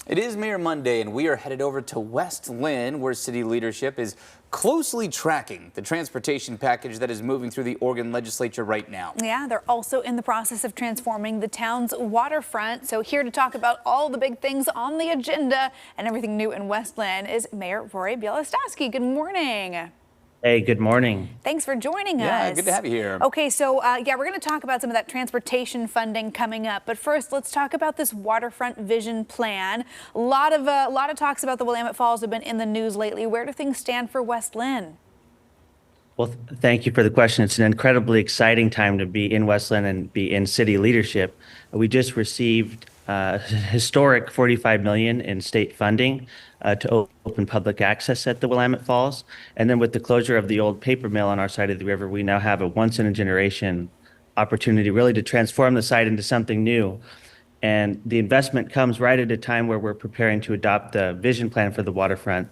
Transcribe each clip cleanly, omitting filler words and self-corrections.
It is Mayor Monday, and we are headed over to West Linn, where city leadership is closely tracking the transportation package that is moving through the Oregon legislature right now. Yeah, they're also in the process of transforming the town's waterfront. So here to talk about all the big things on the agenda and everything new in West Linn is Mayor Rory Bielostowski. Good morning. Hey, good morning. Thanks for joining us. Yeah, good to have you here. Okay, so we're going to talk about some of that transportation funding coming up. But first, let's talk about this waterfront vision plan. A lot of talks about the Willamette Falls have been in the news lately. Where do things stand for West Linn? Well, thank you for the question. It's an incredibly exciting time to be in West Linn and be in city leadership. We just received historic $45 million in state funding to open public access at the Willamette Falls. And then with the closure of the old paper mill on our side of the river, we now have a once-in-a-generation opportunity really to transform the site into something new. And the investment comes right at a time where we're preparing to adopt the vision plan for the waterfront.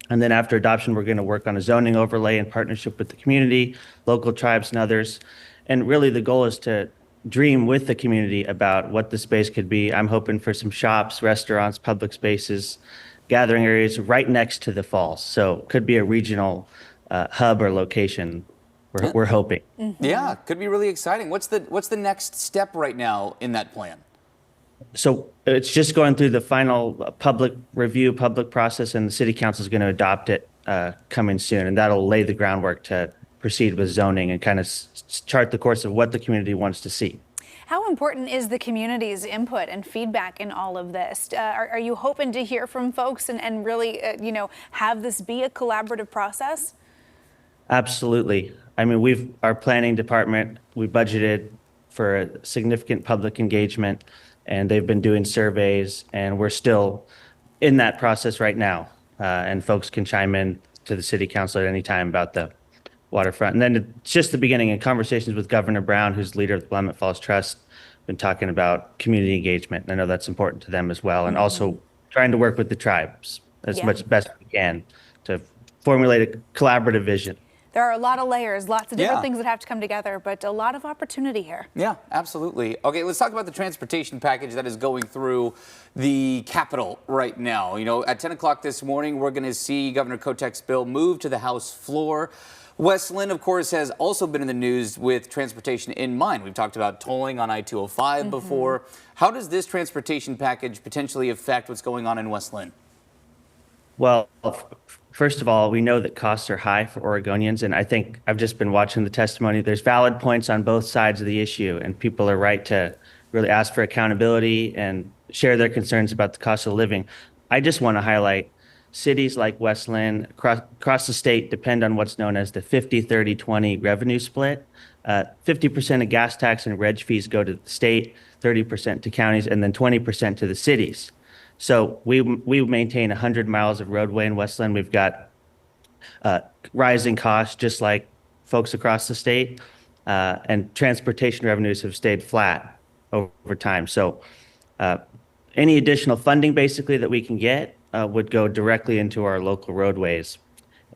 And then after adoption, we're going to work on a zoning overlay in partnership with the community, local tribes, and others. And really the goal is to dream with the community about what the space could be. I'm hoping for some shops, restaurants, public spaces, gathering areas right next to the falls. So it could be a regional hub or location. We're hoping. Mm-hmm. Yeah, could be really exciting. What's the next step right now in that plan? So it's just going through the final public review, public process, and the city council is going to adopt it coming soon. And that'll lay the groundwork to proceed with zoning and kind of chart the course of what the community wants to see. How important is the community's input and feedback in all of this? Are you hoping to hear from folks and really, have this be a collaborative process? Absolutely. I mean, our planning department, we budgeted for a significant public engagement, and they've been doing surveys, and we're still in that process right now. And folks can chime in to the city council at any time about the waterfront. And then it's just the beginning in conversations with Governor Brown, who's leader of the Willamette Falls Trust, been talking about community engagement. And I know that's important to them as well. And also trying to work with the tribes as much best we can to formulate a collaborative vision. There are a lot of layers, lots of different things that have to come together, but a lot of opportunity here. Yeah, absolutely. Okay, let's talk about the transportation package that is going through the Capitol right now. At 10 o'clock this morning, we're going to see Governor Kotek's bill move to the House floor. West Linn, of course, has also been in the news with transportation in mind. We've talked about tolling on I-205 before. How does this transportation package potentially affect what's going on in West Linn? Well, first of all, we know that costs are high for Oregonians, and I think I've just been watching the testimony. There's valid points on both sides of the issue, and people are right to really ask for accountability and share their concerns about the cost of living. I just want to highlight cities like West Linn across the state depend on what's known as the 50-30-20 revenue split. 50% of gas tax and reg fees go to the state, 30% to counties, and then 20% to the cities. So we maintain 100 miles of roadway in West Linn. We've got rising costs, just like folks across the state, and transportation revenues have stayed flat over time. So any additional funding, basically, that we can get would go directly into our local roadways.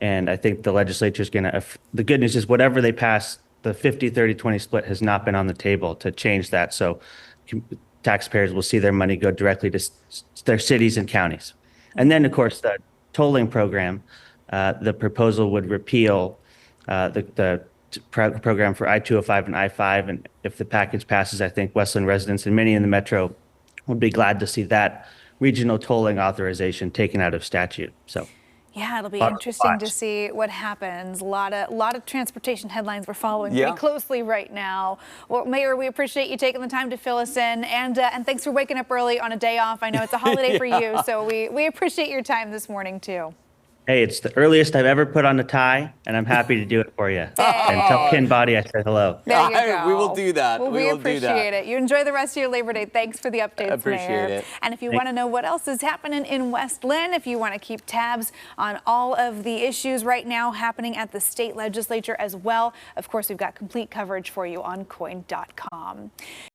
And I think the legislature is going to, the good news is whatever they pass, the 50-30-20 split has not been on the table to change that. So taxpayers will see their money go directly to their cities and counties. And then, of course, the tolling program, the proposal would repeal the program for I-205 and I-5. And if the package passes, I think West Linn residents and many in the metro would be glad to see that regional tolling authorization taken out of statute. So. Yeah, it'll be interesting to see what happens. A lot of transportation headlines we're following pretty closely right now. Well, Mayor, we appreciate you taking the time to fill us in, and thanks for waking up early on a day off. I know it's a holiday for you, so we appreciate your time this morning too. Hey, it's the earliest I've ever put on a tie, and I'm happy to do it for you. And tell Ken Body I said hello. There you go. We will do that. Well, we appreciate it. You enjoy the rest of your Labor Day. Thanks for the updates, Appreciate Mayor. it. And if you want to know what else is happening in West Linn, if you want to keep tabs on all of the issues right now happening at the state legislature as well, of course, we've got complete coverage for you on KOIN.com.